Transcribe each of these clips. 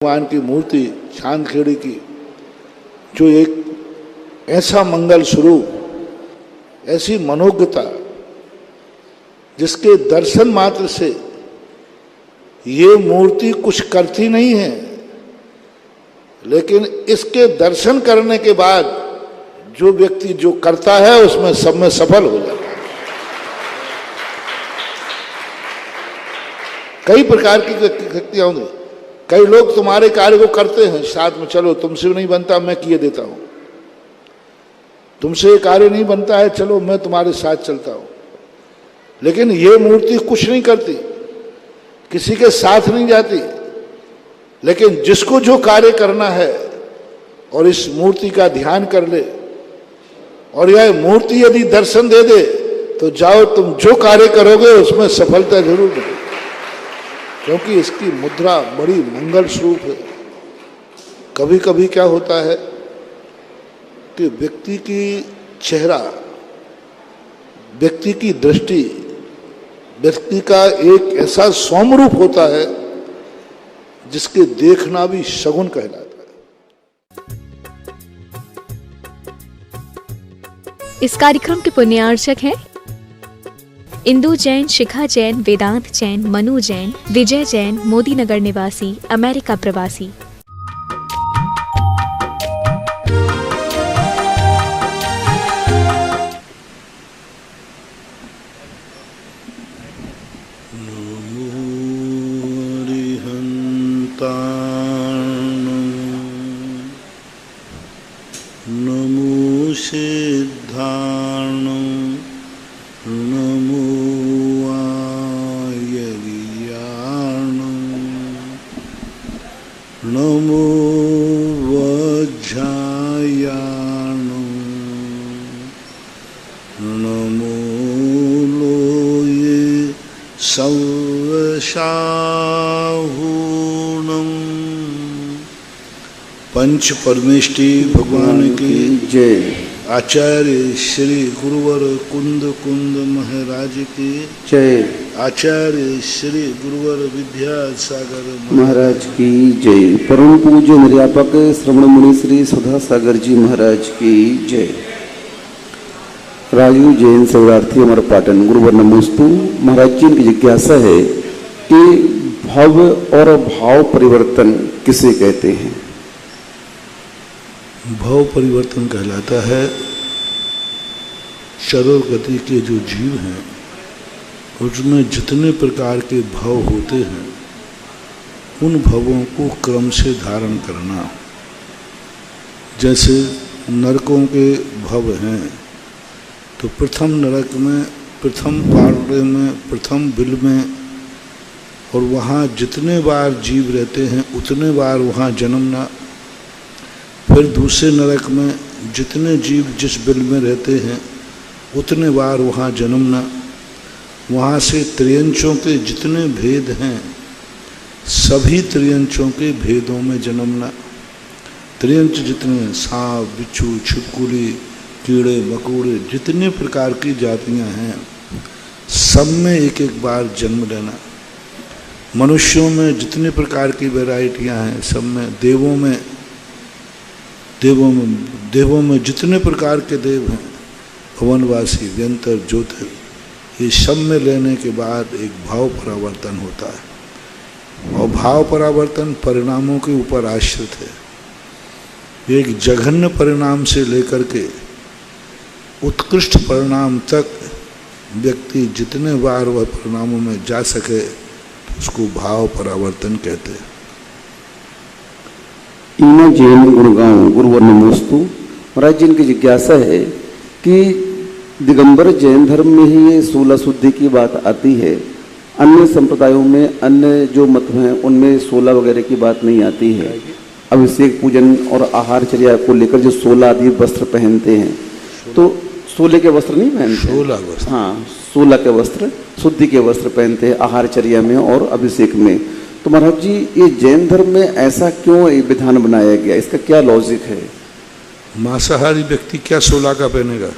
भगवान की मूर्ति चांदखेड़ी की, जो एक ऐसा मंगल स्वरूप, ऐसी मनोज्ञता, जिसके दर्शन मात्र से ये मूर्ति कुछ करती नहीं है, लेकिन इसके दर्शन करने के बाद जो व्यक्ति जो करता है उसमें सब में सफल हो जाता है। कई प्रकार की शक्तियां होंगी। कई लोग तुम्हारे कार्य को करते हैं साथ में, चलो तुमसे नहीं बनता मैं किए देता हूं, तुमसे कार्य नहीं बनता है चलो मैं तुम्हारे साथ चलता हूं। लेकिन ये मूर्ति कुछ नहीं करती, किसी के साथ नहीं जाती, लेकिन जिसको जो कार्य करना है और इस मूर्ति का ध्यान कर ले और यह मूर्ति यदि दर्शन दे दे तो जाओ तुम जो कार्य करोगे उसमें सफलता जरूर मिलेगी, क्योंकि इसकी मुद्रा बड़ी मंगल स्वरूप है। कभी कभी क्या होता है कि व्यक्ति की चेहरा, व्यक्ति की दृष्टि, व्यक्ति का एक ऐसा सौम्य रूप होता है जिसके देखना भी शगुन कहलाता है। इस कार्यक्रम के पुण्यार्चक हैं इंदु जैन, शिखा जैन, वेदांत जैन, मनु जैन, विजय जैन, मोदी नगर निवासी, अमेरिका प्रवासी। नमो सिद्धार्णो, नमो आयर्याणो, नमो वज्रायाणो, नमो लोये सर्वशाहूणम्। पंच परमेष्टि भगवान की जय। आचार्य श्री गुरुवर कुंद कुंद महाराज की जय। आचार्य श्री गुरुवर विद्यासागर महाराज की जय। परम पूज्य निर्यापक श्रवण मुनि श्री सुधा सागर जी महाराज की जय। राजू जैन शरणार्थी हमारा पाटन। गुरुवर नमोस्तु। महाराज जी की जिज्ञासा है कि भव और भाव परिवर्तन किसे कहते हैं? भाव परिवर्तन कहलाता है चरल गति के जो जीव हैं उसमें जितने प्रकार के भाव होते हैं उन भावों को क्रम से धारण करना। जैसे नरकों के भव हैं तो प्रथम नरक में, प्रथम पार्ले में, प्रथम बिल में, और वहाँ जितने बार जीव रहते हैं उतने बार वहाँ जन्मना। फिर दूसरे नरक में जितने जीव जिस बिल में रहते हैं उतने बार वहाँ जन्मना। वहाँ से त्रियंचों के जितने भेद हैं सभी त्रियंचों के भेदों में जन्मना। त्रियंच जितने सांप, बिच्छू, छिपकली, कीड़े मकोड़े, जितने प्रकार की जातियाँ हैं सब में एक एक बार जन्म लेना। मनुष्यों में जितने प्रकार की वैरायटियाँ हैं सब में, देवों में जितने प्रकार के देव हैं, भवनवासी, व्यंतर, ज्योतिर, ये सब में लेने के बाद एक भाव परावर्तन होता है। और भाव परावर्तन परिणामों के ऊपर आश्रित है। एक जघन्य परिणाम से लेकर के उत्कृष्ट परिणाम तक व्यक्ति जितने बार वह परिणामों में जा सके तो उसको भाव परावर्तन कहते हैं। ईना जैन गुड़गांव। गुरुवर नमोस्तु। महाराज जी की जिज्ञासा है कि दिगंबर जैन धर्म में ही ये 16 शुद्धि की बात आती है, अन्य संप्रदायों में, अन्य जो मत हैं उनमें 16 वगैरह की बात नहीं आती है। अभिषेक पूजन और आहारचर्या को लेकर जो 16 आदि वस्त्र पहनते हैं, तो 16 के वस्त्र नहीं पहनते? 16 वस्त्र, हाँ 16 के वस्त्र, शुद्धि के वस्त्र पहनते हैं आहारचर्या में और अभिषेक में। तो महाराज जी ये जैन धर्म में ऐसा क्यों ये विधान बनाया गया, इसका क्या लॉजिक है? मांसाहारी व्यक्ति क्या 16 का पहनेगा?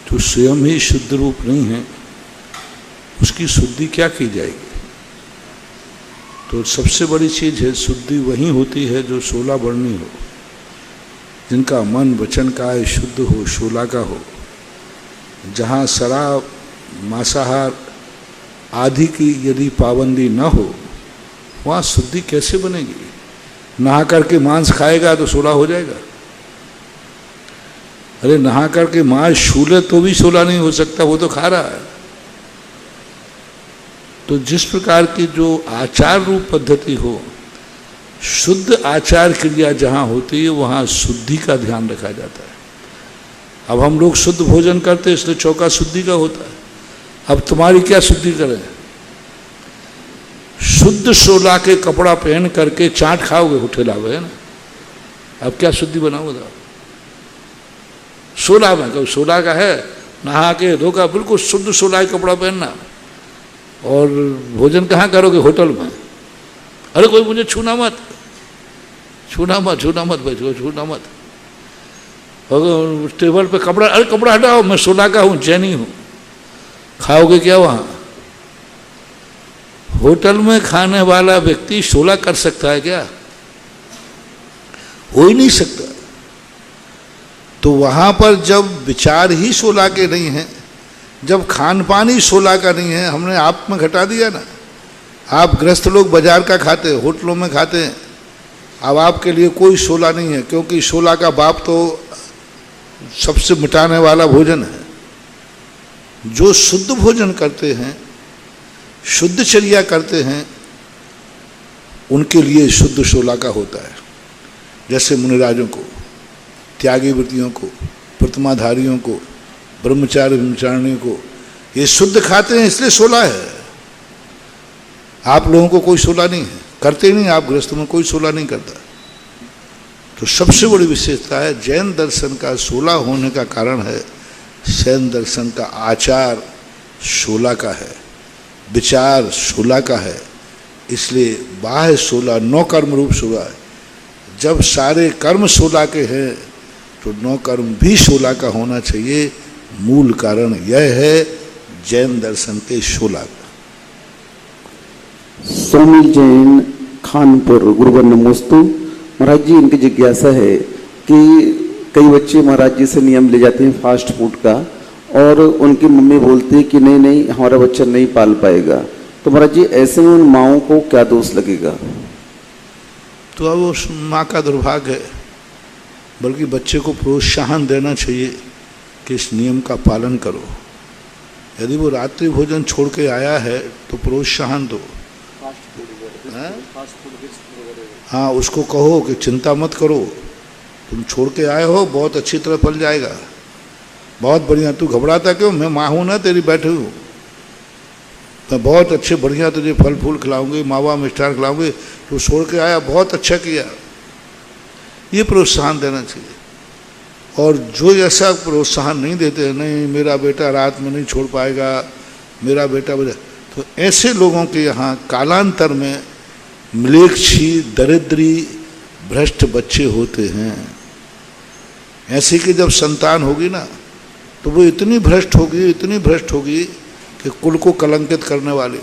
जो स्वयं ही शुद्ध रूप नहीं है उसकी शुद्धि क्या की जाएगी? तो सबसे बड़ी चीज़ है शुद्धि वही होती है जो 16 वर्णी हो, जिनका मन वचन काया शुद्ध हो, 16 का हो। जहाँ शराब मांसाहार आदि की यदि पाबंदी न हो, वहाँ शुद्धि कैसे बनेगी? नहा करके मांस खाएगा तो 16 हो जाएगा? अरे नहा करके मांस छूले तो भी 16 नहीं हो सकता, वो तो खा रहा है। तो जिस प्रकार की जो आचार रूप पद्धति हो, शुद्ध आचार क्रिया जहाँ होती है वहाँ शुद्धि का ध्यान रखा जाता है। अब हम लोग शुद्ध भोजन करते इसलिए चौका शुद्धि का होता है। अब तुम्हारी क्या शुद्धि करें? शुद्ध 16 के कपड़ा पहन करके चाट खाओगे होटल आवे, है ना? अब क्या शुद्धि बनाओ बताओ? 16 में कभी 16 का है, नहा के धोखा बिल्कुल शुद्ध 16 का कपड़ा पहनना, और भोजन कहाँ करोगे? होटल में। अरे कोई मुझे छूना मत, छूना मत, छूना मत भाई, छूना मत। और टेबल पे कपड़ा, अरे कपड़ा हटाओ, मैं 16 का हूँ, जैनी हूँ। खाओगे क्या वहाँ? होटल में खाने वाला व्यक्ति 16 कर सकता है क्या? हो ही नहीं सकता। तो वहाँ पर जब विचार ही 16 के नहीं हैं, जब खान पान ही 16 का नहीं है, हमने आप में घटा दिया ना। आप गृहस्थ लोग बाजार का खाते हैं, होटलों में खाते हैं। अब आपके लिए कोई 16 नहीं है, क्योंकि 16 का बाप तो सबसे मिटाने वाला भोजन है। जो शुद्ध भोजन करते हैं, शुद्ध चर्या करते हैं, उनके लिए शुद्ध 16 का होता है। जैसे मुनिराजों को, त्यागी वृत्तियों को, प्रतिमाधारियों को, ब्रह्मचारी ब्रह्मचारिणियों को, ये शुद्ध खाते हैं इसलिए 16 है। आप लोगों को कोई 16 नहीं है, करते नहीं, आप गृहस्थ में कोई 16 नहीं करता। तो सबसे बड़ी विशेषता है जैन दर्शन का 16 होने का कारण है, जैन दर्शन का आचार 16 का है, विचार 16 का है। इसलिए बाह्य 16, 9 कर्म रूप 16 है। जब सारे कर्म 16 के हैं तो 9 कर्म भी 16 का होना चाहिए। मूल कारण यह है जैन दर्शन के 16 का। स्वामी जैन खानपुर गुरुवर नमोस्तु। महाराज जी, इनकी जिज्ञासा है कि कई बच्चे महाराज जी से नियम ले जाते हैं फास्ट फूड का, और उनकी मम्मी बोलती है कि नहीं नहीं हमारा बच्चा नहीं पाल पाएगा, तो महाराज जी ऐसे में उन माँओं को क्या दोष लगेगा? तो अब उस माँ का दुर्भाग्य है, बल्कि बच्चे को प्रोत्साहन देना चाहिए कि इस नियम का पालन करो। यदि वो रात्रि भोजन छोड़ के आया है तो प्रोत्साहन दो। हाँ, उसको कहो कि चिंता मत करो, तुम छोड़ के आए हो, बहुत अच्छी तरह पल जाएगा, बहुत बढ़िया। तू घबराता क्यों? मैं माँ हूँ ना तेरी, बैठे हूँ, मैं बहुत अच्छे बढ़िया तुझे फल फूल खिलाऊंगी, मावा मिष्ठान खिलाऊंगी, तू छोड़ के आया, बहुत अच्छा किया। ये प्रोत्साहन देना चाहिए। और जो ऐसा प्रोत्साहन नहीं देते, नहीं मेरा बेटा रात में नहीं छोड़ पाएगा, मेरा बेटा, तो ऐसे लोगों के यहाँ कालांतर में म्लेच्छी, दरिद्री, भ्रष्ट बच्चे होते हैं। ऐसे की जब संतान होगी ना, तो वो इतनी भ्रष्ट होगी, इतनी भ्रष्ट होगी कि कुल को कलंकित करने वाली।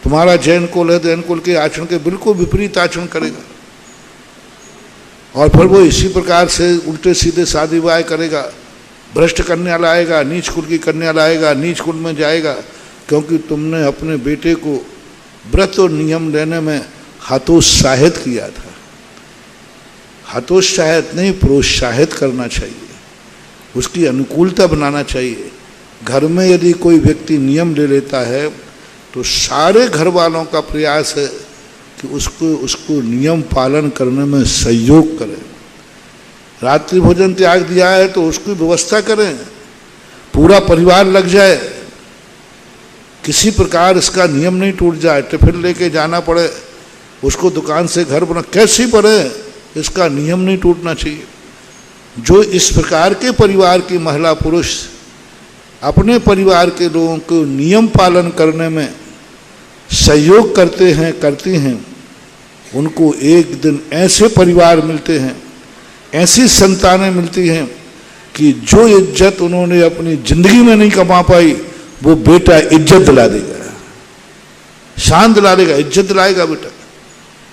तुम्हारा जैन कुल है, जैन कुल के आचरण के बिल्कुल विपरीत आचरण करेगा, और फिर वो इसी प्रकार से उल्टे सीधे शादी विवाह करेगा, भ्रष्ट करने वाला आएगा, नीच कुल की करने वाला आएगा, नीच कुल में जाएगा, क्योंकि तुमने अपने बेटे को व्रत और नियम लेने में हतोत्साहित किया था। हतोत्साहित नहीं, प्रोत्साहित करना चाहिए, उसकी अनुकूलता बनाना चाहिए। घर में यदि कोई व्यक्ति नियम ले लेता है तो सारे घर वालों का प्रयास है कि उसको नियम पालन करने में सहयोग करें। रात्रि भोजन त्याग दिया है तो उसकी व्यवस्था करें, पूरा परिवार लग जाए, किसी प्रकार इसका नियम नहीं टूट जाए। टिफिन लेके जाना पड़े, उसको दुकान से घर बना, कैसी पड़े, इसका नियम नहीं टूटना चाहिए। जो इस प्रकार के परिवार की महिला पुरुष अपने परिवार के लोगों को नियम पालन करने में सहयोग करते हैं, करती हैं, उनको एक दिन ऐसे परिवार मिलते हैं, ऐसी संतानें मिलती हैं कि जो इज्जत उन्होंने अपनी जिंदगी में नहीं कमा पाई, वो बेटा इज्जत दिला देगा। शान दिला देगा, इज्जत दिलाएगा बेटा।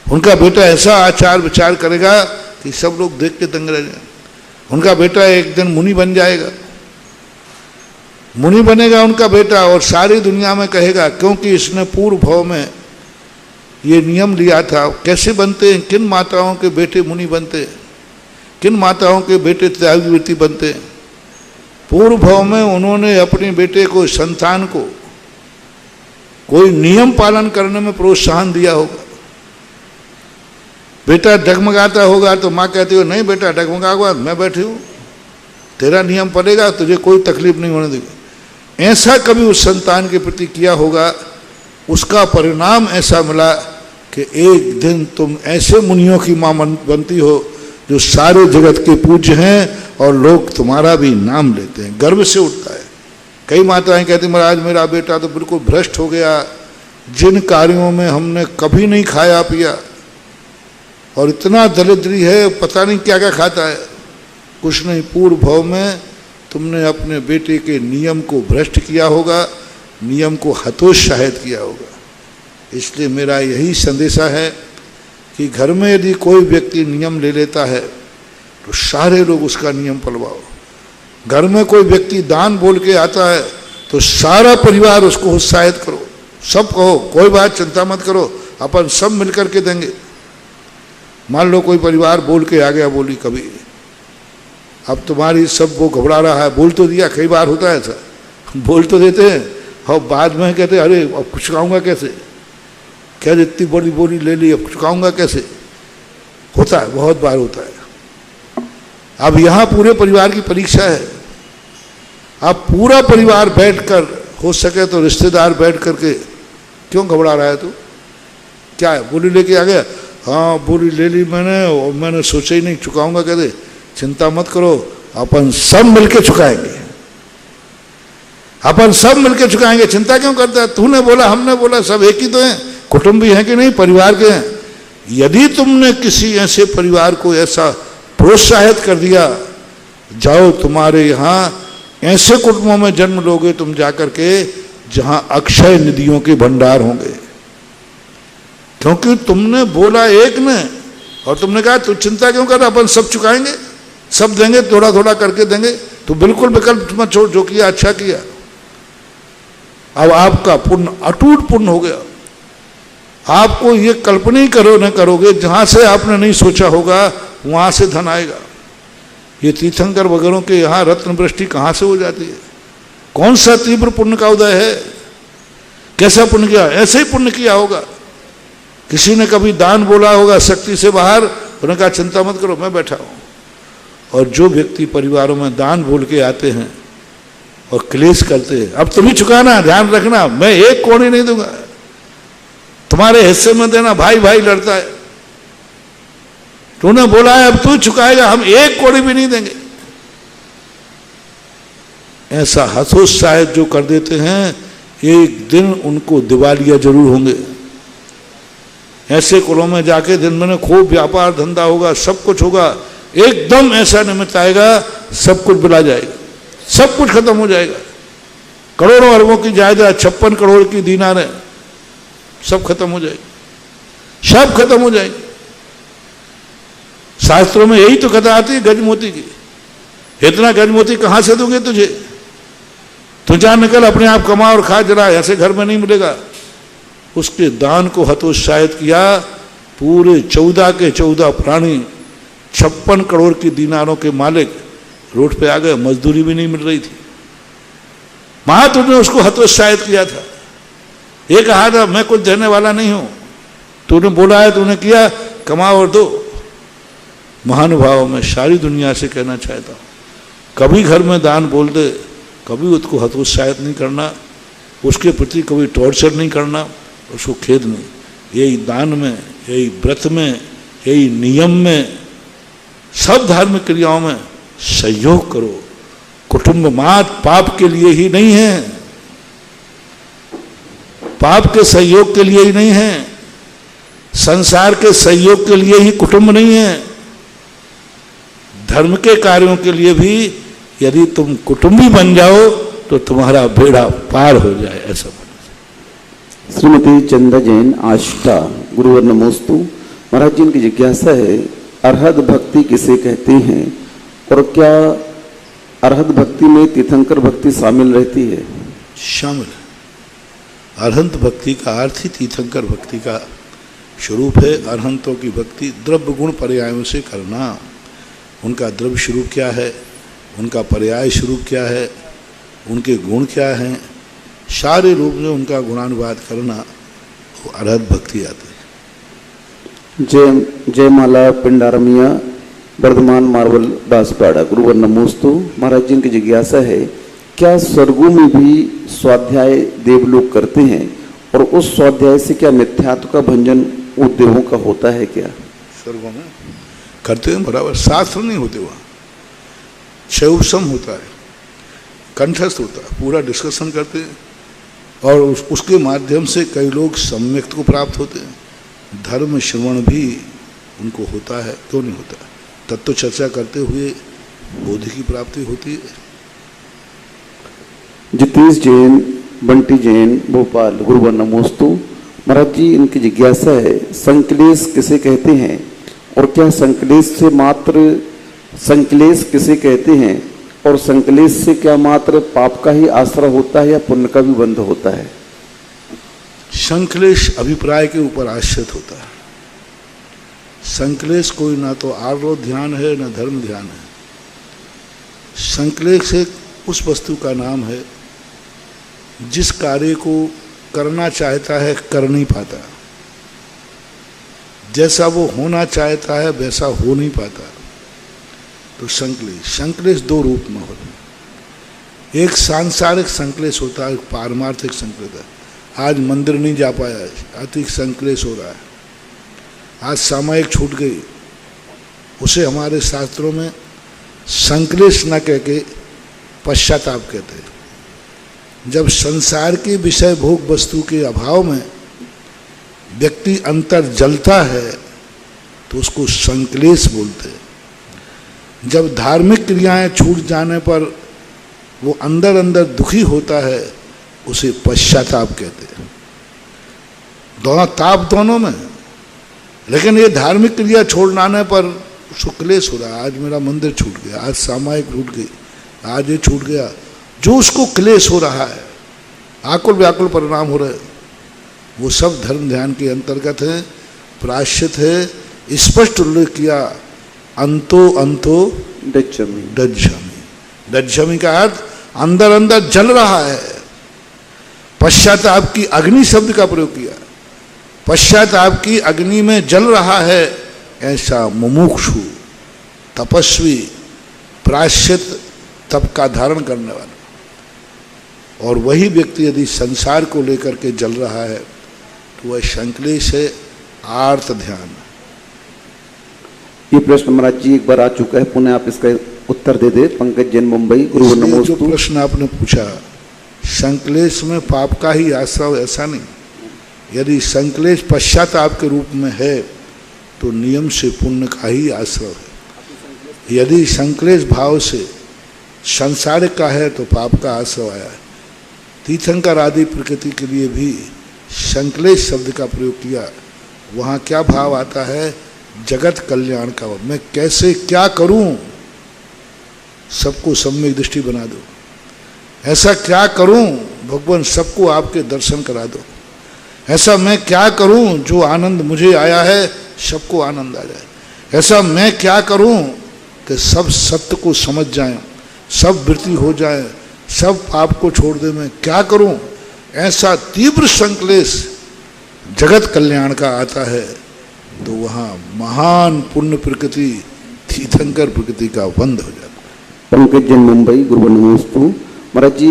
उनका बेटा ऐसा आचार विचार करेगा कि सब लोग देख के दंग रह जाएंगे। उनका बेटा एक दिन मुनि बन जाएगा, मुनि बनेगा उनका बेटा, और सारी दुनिया में कहेगा क्योंकि इसने पूर्व भव में ये नियम लिया था। कैसे बनते हैं, किन माताओं के बेटे मुनि बनते हैं, किन माताओं के बेटे त्यागवृत्ति बनते हैं। पूर्व भव में उन्होंने अपने बेटे को, संतान को कोई नियम पालन करने में प्रोत्साहन दिया होगा। बेटा डगमगाता होगा तो माँ कहती हो नहीं बेटा डगमगाओगा, मैं बैठी हूँ, तेरा नियम पड़ेगा, तुझे कोई तकलीफ नहीं होने देगी। ऐसा कभी उस संतान के प्रति किया होगा, उसका परिणाम ऐसा मिला कि एक दिन तुम ऐसे मुनियों की माँ बनती हो जो सारे जगत के पूज्य हैं, और लोग तुम्हारा भी नाम लेते हैं, गर्व से उठता है। कई माताएं कहती महाराज मेरा बेटा तो बिल्कुल भ्रष्ट हो गया, जिन कार्यों में हमने कभी नहीं खाया पिया, और इतना दरिद्री है, पता नहीं क्या क्या खाता है। कुछ नहीं, पूर्व भव में तुमने अपने बेटे के नियम को भ्रष्ट किया होगा, नियम को हतोत्साहित किया होगा। इसलिए मेरा यही संदेशा है कि घर में यदि कोई व्यक्ति नियम ले लेता है तो सारे लोग उसका नियम पलवाओ। घर में कोई व्यक्ति दान बोल के आता है तो सारा परिवार उसको उत्साहित करो, सब कहो कोई बात चिंता मत करो, अपन सब मिलकर के देंगे। मान लो कोई परिवार बोल के आ गया, बोली कभी अब तुम्हारी सब वो घबरा रहा है, बोल तो दिया, कई बार होता है ऐसा, बोल तो देते हैं और बाद में कहते अरे अब चुकाऊंगा कैसे, क्या इतनी बड़ी बोली ले ली, अब चुकाऊंगा कैसे। होता है, बहुत बार होता है। अब यहाँ पूरे परिवार की परीक्षा है। अब पूरा परिवार बैठकर, हो सके तो रिश्तेदार बैठ करके, क्यों घबरा रहा है तू, क्या है, बोली लेके आ गया, हाँ बोली ले ली मैंने और मैंने सोचा ही नहीं, चुकाऊंगा कहते, चिंता मत करो अपन सब मिलके चुकाएंगे, अपन सब मिलके चुकाएंगे, चिंता क्यों करता है, तूने बोला हमने बोला, सब एक ही तो हैं, कुटुंबी हैं कि नहीं, परिवार के हैं। यदि तुमने किसी ऐसे परिवार को ऐसा प्रोत्साहित कर दिया, जाओ तुम्हारे यहाँ ऐसे कुटुंबों में जन्म लोगे तुम जाकर के जहां अक्षय निधियों के भंडार होंगे, क्योंकि तुमने बोला एक ने और तुमने कहा तू चिंता क्यों कर रहा, अपन सब चुकाएंगे, सब देंगे, थोड़ा थोड़ा करके देंगे, तो बिल्कुल विकल्प मत छोड़, जो किया अच्छा किया। अब आपका पुण्य अटूट पुण्य हो गया। आपको ये कल्पना ही न करोगे, जहां से आपने नहीं सोचा होगा वहां से धन आएगा। ये तीर्थंकर वगैरह के यहाँ रत्न वृष्टि कहाँ से हो जाती है, कौन सा तीव्र पुण्य का उदय है, कैसा पुण्य किया, ऐसे ही पुण्य किया होगा। किसी ने कभी दान बोला होगा शक्ति से बाहर, उन्होंने कहा चिंता मत करो मैं बैठा हूँ। और जो व्यक्ति परिवारों में दान बोल के आते हैं और क्लेश करते हैं, अब तुम ही चुकाना, ध्यान रखना, मैं एक कौड़ी नहीं दूंगा, तुम्हारे हिस्से में देना, भाई भाई लड़ता है, तूने बोला है अब तू चुकाएगा, हम एक कौड़ी भी नहीं देंगे। ऐसा हतोत्साहित जो कर देते हैं, एक दिन उनको दिवालिया जरूर होंगे। ऐसे कुलों में जाके दिन में खूब व्यापार धंधा होगा, सब कुछ होगा, एकदम ऐसा निमित्त आएगा सब कुछ बुला जाएगा, सब कुछ खत्म हो जाएगा। करोड़ों अरबों की जायदाद, 56 करोड़ की दीनारें, सब खत्म हो जाएगी, सब खत्म हो जाएगी। शास्त्रों में यही तो कथा आती है गजमोती की, इतना गजमोती कहां से दोगे तुझे, तू जा निकल अपने आप कमा और खा, जरा ऐसे घर में नहीं मिलेगा। उसके दान को हतोत्साहित किया, पूरे 14 के 14 प्राणी 56 करोड़ की दीनारों के मालिक रोड पे आ गए, मजदूरी भी नहीं मिल रही थी। वहां तुमने उसको हतोत्साहित किया था, ये कहा था मैं कुछ देने वाला नहीं हूं, तूने बोला है, तूने किया, कमाओ और दो। महानुभाव में सारी दुनिया से कहना चाहता हूं, कभी घर में दान बोल दे, कभी उसको हतोत्साहित नहीं करना, उसके प्रति कभी टॉर्चर नहीं करना, उसको खेद नहीं। यही दान में, यही व्रत में, यही नियम में, सब धार्मिक क्रियाओं में सहयोग करो। कुटुंब मात पाप के लिए ही नहीं है, पाप के सहयोग के लिए ही नहीं है, संसार के सहयोग के लिए ही कुटुंब नहीं है, धर्म के कार्यों के लिए भी यदि तुम कुटुंबी बन जाओ तो तुम्हारा बेड़ा पार हो जाए, ऐसा श्रीमती चंदा जैन आष्टा, गुरुवर नमोस्तु। महाराज जी, इनकी जिज्ञासा है, अरहत भक्ति किसे कहते हैं और क्या अरहत भक्ति में तीर्थंकर भक्ति शामिल रहती है? शामिल। अरहंत भक्ति का अर्थ ही तीर्थंकर भक्ति का स्वरूप है। अरहंतों की भक्ति द्रव्य गुण पर्यायों से करना। उनका द्रव्य स्वरूप क्या है, उनका पर्याय स्वरूप क्या है, उनके गुण क्या हैं, सारे रूप में उनका गुणानुवाद करना, वो अरहत भक्ति आती है। जयमाला पिंडारमिया, वर्धमान मार्बल दासपाड़ा, गुरुवर नमोस्तु। महाराज जी, इनकी जिज्ञासा है, क्या स्वर्गों में भी स्वाध्याय देवलोग करते हैं और उस स्वाध्याय से क्या मिथ्यात्व का भंजन देवों का होता है? क्या स्वर्गों में करते हैं बराबर, शास्त्र नहीं होते वहाँ, शैवसम होता है, कंठस्थ होता है, पूरा डिस्कशन करते हैं और उसके माध्यम से कई लोग सम्यक्त को प्राप्त होते हैं। धर्म श्रवण भी उनको होता है, क्यों नहीं होता? तत्व चर्चा करते हुए बोधि की प्राप्ति होती है। जितेश जैन, बंटी जैन, भोपाल, गुरुवर नमोस्तु। महाराज जी, इनकी जिज्ञासा है, संक्लेश किसे कहते हैं और क्या संक्लेश से मात्र संक्लेश किसे कहते हैं और संक्लेश से क्या मात्र पाप का ही आश्रय होता है या पुण्य का भी बंध होता है? संक्लेश अभिप्राय के ऊपर आश्रित होता है। संक्लेश कोई ना तो आर्य ध्यान है ना धर्म ध्यान है। संक्लेश एक उस वस्तु का नाम है जिस कार्य को करना चाहता है कर नहीं पाता, जैसा वो होना चाहता है वैसा हो नहीं पाता, तो संक्लेश दो रूप में होता है। एक सांसारिक संक्लेश होता है, एक पारमार्थिक संक्लेश है। आज मंदिर नहीं जा पाया, अति संक्लेश हो रहा है। आज सामायिक छूट गई, उसे हमारे शास्त्रों में संक्लेश न कह के पश्चाताप कहते हैं। जब संसार के विषय भोग वस्तु के अभाव में व्यक्ति अंतर जलता है तो उसको संक्लेश बोलते हैं। जब धार्मिक क्रियाएं छूट जाने पर वो अंदर अंदर दुखी होता है, उसे पश्चाताप कहते हैं। दोनों ताप दोनों में, लेकिन ये धार्मिक क्रिया छोड़ने पर उसको क्लेश हो रहा है। आज मेरा मंदिर छूट गया, आज सामायिक छूट गई, आज ये छूट गया, जो उसको क्लेश हो रहा है, आकुल व्याकुल परिणाम हो रहे, वो सब धर्म ध्यान के अंतर्गत है, प्रायश्चित है। स्पष्ट उल्लेख किया, अंतो अंतो डज्झमि। डज्झमि का अर्थ अंदर अंदर जल रहा है। पश्चाताप की अग्नि शब्द का प्रयोग किया, पश्चाताप की अग्नि में जल रहा है, ऐसा मुमुक्षु तपस्वी प्रायश्चित तप का धारण करने वाला। और वही व्यक्ति यदि संसार को लेकर के जल रहा है तो वह संक्लेश है, आर्त ध्यान। ये प्रश्न महाराज जी एक बार आ चुका है, पुनः आप इसका उत्तर दे दे। पंकज जैन, मुंबई, गुरुवर नमोस्तु। जो प्रश्न आपने पूछा, संक्लेश में पाप का ही आश्रय, ऐसा नहीं। यदि संक्लेश पश्चाताप के रूप में है तो नियम से पुण्य का ही आश्रय है। यदि संक्लेश भाव से संसारिक का है तो पाप का आश्रय आया है। तीर्थंकर आदि प्रकृति के लिए भी संक्लेश शब्द का प्रयोग किया। वहाँ क्या भाव आता है? जगत कल्याण का। मैं कैसे क्या करूं, सबको सम्यक दृष्टि बना दो। ऐसा क्या करूं भगवान, सबको आपके दर्शन करा दो। ऐसा मैं क्या करूं जो आनंद मुझे आया है सबको आनंद आ जाए। ऐसा मैं क्या करूं कि सब सत्य को समझ जाएं, सब वृत्ति हो जाए, सब पाप को छोड़ दे। मैं क्या करूं? ऐसा तीव्र संक्लेश जगत कल्याण का आता है तो वहाँ महान पुण्य प्रकृति, तीर्थंकर प्रकृति का बंध हो जाता है। पंकज जैन, मुंबई, गुरुवर नमोस्तु। महाराज जी,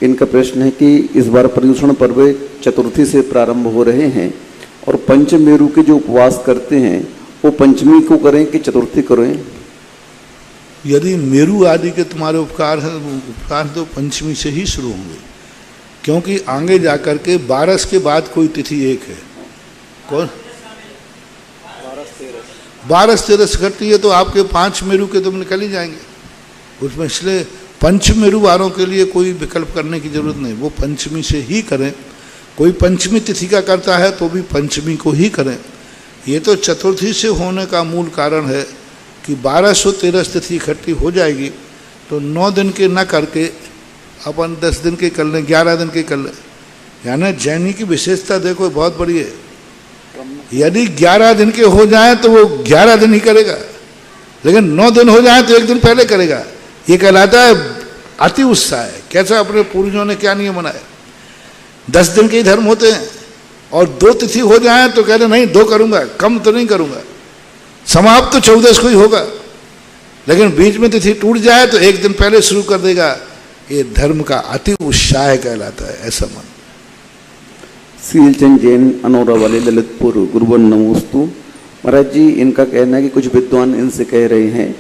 इनका प्रश्न है कि इस बार पर्युषण पर्व चतुर्थी से प्रारंभ हो रहे हैं और पंचमेरु के जो उपवास करते हैं वो पंचमी को करें कि चतुर्थी करें? यदि मेरु आदि के तुम्हारे उपकार हैं, उपकार तो पंचमी से ही शुरू होंगे, क्योंकि आगे जाकर के 12 के बाद कोई तिथि एक है। कौन? 12-13 घटती है तो आपके 5 मेरु के तुम निकल ही जाएंगे उसमें। इसलिए पंच मेरु वारों के लिए कोई विकल्प करने की जरूरत नहीं, वो पंचमी से ही करें। कोई पंचमी तिथि का करता है तो भी पंचमी को ही करें। ये तो चतुर्थी से होने का मूल कारण है कि 1213 तिथि इकट्ठी हो जाएगी तो 9 दिन के न करके अपन 10 दिन के कर लें, 11 दिन के कर लें। यानी जैनी की विशेषता देखो बहुत बड़ी है। यदि 11 दिन के हो जाए तो वो 11 दिन ही करेगा, लेकिन 9 दिन हो जाए तो 1 दिन पहले करेगा। ये कहलाता है अति उत्साह है। कैसा अपने पूर्वजों ने क्या नियम बनाया, 10 दिन के ही धर्म होते हैं और 2 तिथि हो जाए तो कहते नहीं 2 करूंगा, कम तो नहीं करूंगा। समाप्त तो 14 को ही होगा, लेकिन बीच में तिथि टूट जाए तो 1 दिन पहले शुरू कर देगा। ये धर्म का अति उत्साह कहलाता है, ऐसा मन। सीलचंद जैन अनौरा वाले ललितपुर, गुरुवन नमोस्तु। महाराज जी, इनका कहना है कि कुछ विद्वान इनसे कह रहे हैं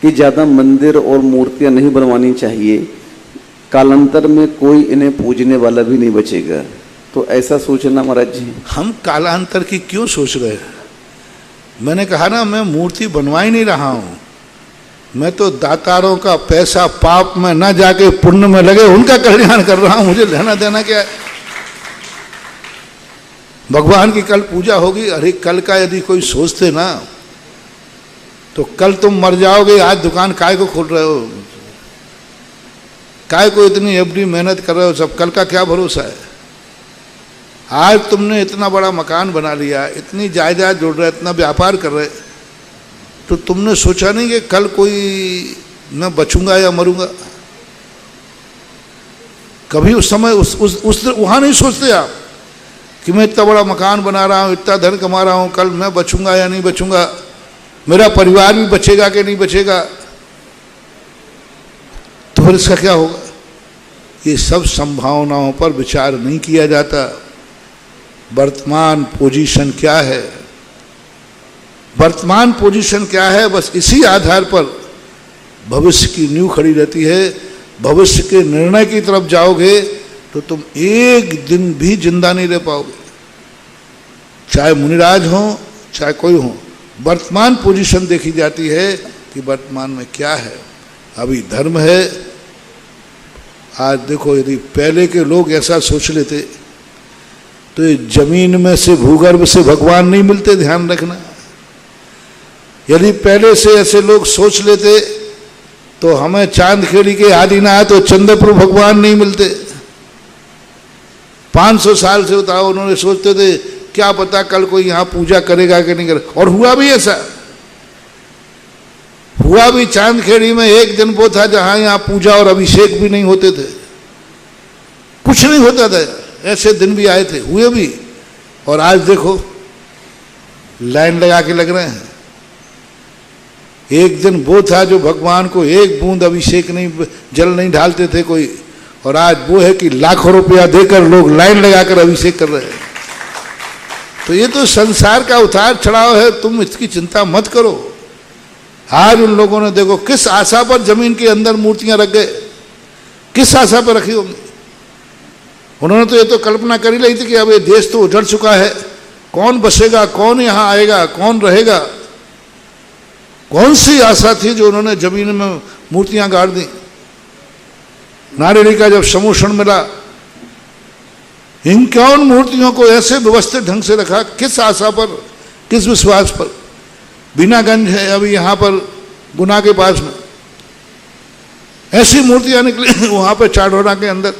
कि ज़्यादा मंदिर और मूर्तियां नहीं बनवानी चाहिए, कालांतर में कोई इन्हें पूजने वाला भी नहीं बचेगा। तो ऐसा सोचना महाराज जी? हम कालांतर की क्यों सोच रहे हैं? मैंने कहा ना, मैं मूर्ति बनवा ही नहीं रहा हूं। मैं तो दातारों का पैसा पाप में न जाके पुण्य में लगे उनका कल्याण कर रहा हूं। मुझे लेना देना क्या है? भगवान की कल पूजा होगी। अरे कल का यदि कोई सोचते ना तो कल तुम मर जाओगे। आज दुकान काय को खोल रहे हो, काय को इतनी एफडी मेहनत कर रहे हो सब, कल का क्या भरोसा है? आज तुमने इतना बड़ा मकान बना लिया, इतनी जायदाद जोड़ रहे, इतना व्यापार कर रहे, तो तुमने सोचा नहीं कि कल कोई मैं बचूंगा या मरूंगा? कभी उस समय उस वहां नहीं सोचते आप कि मैं इतना बड़ा मकान बना रहा हूं, इतना धन कमा रहा हूं, कल मैं बचूंगा या नहीं बचूंगा, मेरा परिवार भी बचेगा कि नहीं बचेगा, तो फिर इसका क्या होगा? ये सब संभावनाओं पर विचार नहीं किया जाता। वर्तमान पोजीशन क्या है, वर्तमान पोजीशन क्या है, बस इसी आधार पर भविष्य की नींव खड़ी रहती है। भविष्य के निर्णय की तरफ जाओगे तो तुम एक दिन भी जिंदा नहीं रह पाओगे, चाहे मुनिराज हो चाहे कोई हो। वर्तमान पोजीशन देखी जाती है कि वर्तमान में क्या है। अभी धर्म है। आज देखो, यदि पहले के लोग ऐसा सोच लेते तो ये जमीन में से भूगर्भ से भगवान नहीं मिलते, ध्यान रखना। यदि पहले से ऐसे लोग सोच लेते तो हमें चांदखेड़ी के आदि ना आए तो चंद्रपुर भगवान नहीं मिलते। 500 साल से बताओ उन्होंने सोचते थे क्या पता कल कोई यहाँ पूजा करेगा कि नहीं करेगा, और हुआ भी ऐसा। हुआ भी चांदखेड़ी में एक दिन वो था जहां यहाँ पूजा और अभिषेक भी नहीं होते थे, कुछ नहीं होता था। ऐसे दिन भी आए थे, हुए भी। और आज देखो लाइन लगा के लग रहे हैं। एक दिन वो था जो भगवान को एक बूंद अभिषेक नहीं, जल नहीं ढालते थे कोई, और आज वो है कि लाखों रुपया देकर लोग लाइन लगाकर अभिषेक कर रहे हैं। तो ये तो संसार का उतार चढ़ाव है, तुम इसकी चिंता मत करो। आज उन लोगों ने देखो किस आशा पर जमीन के अंदर मूर्तियां रख गए, किस आशा पर रखी होंगी। उन्होंने तो ये तो कल्पना कर ही ली थी कि अब ये देश तो उजड़ चुका है, कौन बसेगा, कौन यहाँ आएगा, कौन रहेगा। कौन सी आशा थी जो उन्होंने जमीन में मूर्तियां गाड़ दी। नारिणी का जब समोषण मिला, इन कौन मूर्तियों को ऐसे व्यवस्थित ढंग से रखा, किस आशा पर, किस विश्वास पर। बीनागंज है अभी यहाँ पर गुना के पास में, ऐसी मूर्तियां निकली वहां पर चाडोरा के अंदर,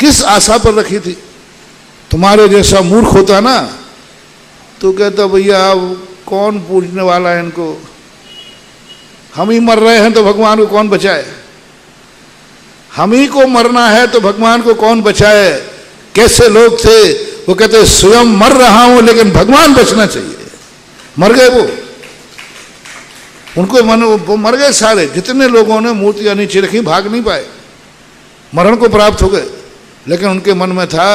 किस आशा पर रखी थी। तुम्हारे जैसा मूर्ख होता ना तो कहता भैया कौन पूजने वाला है इनको, हम ही मर रहे हैं तो भगवान को कौन बचाए, हम ही को मरना है तो भगवान को कौन बचाए। कैसे लोग थे, वो कहते स्वयं मर रहा हूं लेकिन भगवान बचना चाहिए। मर गए वो, उनको मन, वो मर गए सारे। जितने लोगों ने मूर्तियां नीचे रखी भाग नहीं पाए, मरण को प्राप्त हो गए, लेकिन उनके मन में था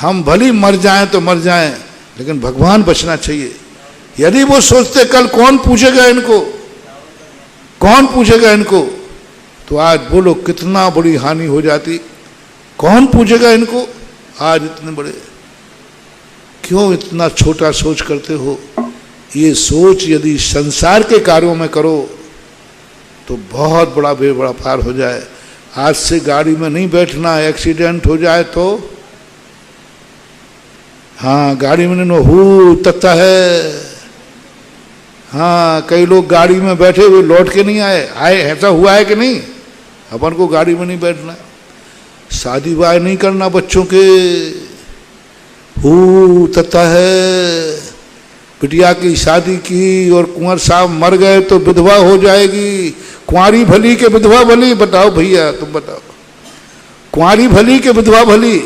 हम भली मर जाएं तो मर जाएं लेकिन भगवान बचना चाहिए। यदि वो सोचते कल कौन पूछेगा इनको, कौन पूछेगा इनको, तो आज बोलो कितना बड़ी हानि हो जाती। कौन पूछेगा इनको, आज इतने बड़े, क्यों इतना छोटा सोच करते हो। ये सोच यदि संसार के कार्यों में करो तो बहुत बड़ा बेबड़ा पार हो जाए। आज से गाड़ी में नहीं बैठना, एक्सीडेंट हो जाए तो हाँ, गाड़ी में नहीं हु तत्ता है। हाँ, कई लोग गाड़ी में बैठे हुए लौट के नहीं आए, ऐसा हुआ है कि नहीं? अपन को गाड़ी में नहीं बैठना, शादी ब्याह नहीं करना बच्चों के, हु तत्ता है। बिटिया की शादी की और कुंवर साहब मर गए तो विधवा हो जाएगी। कुंवारी भली के विधवा भली, बताओ भैया तुम बताओ, कुंवारी भली के विधवा भली?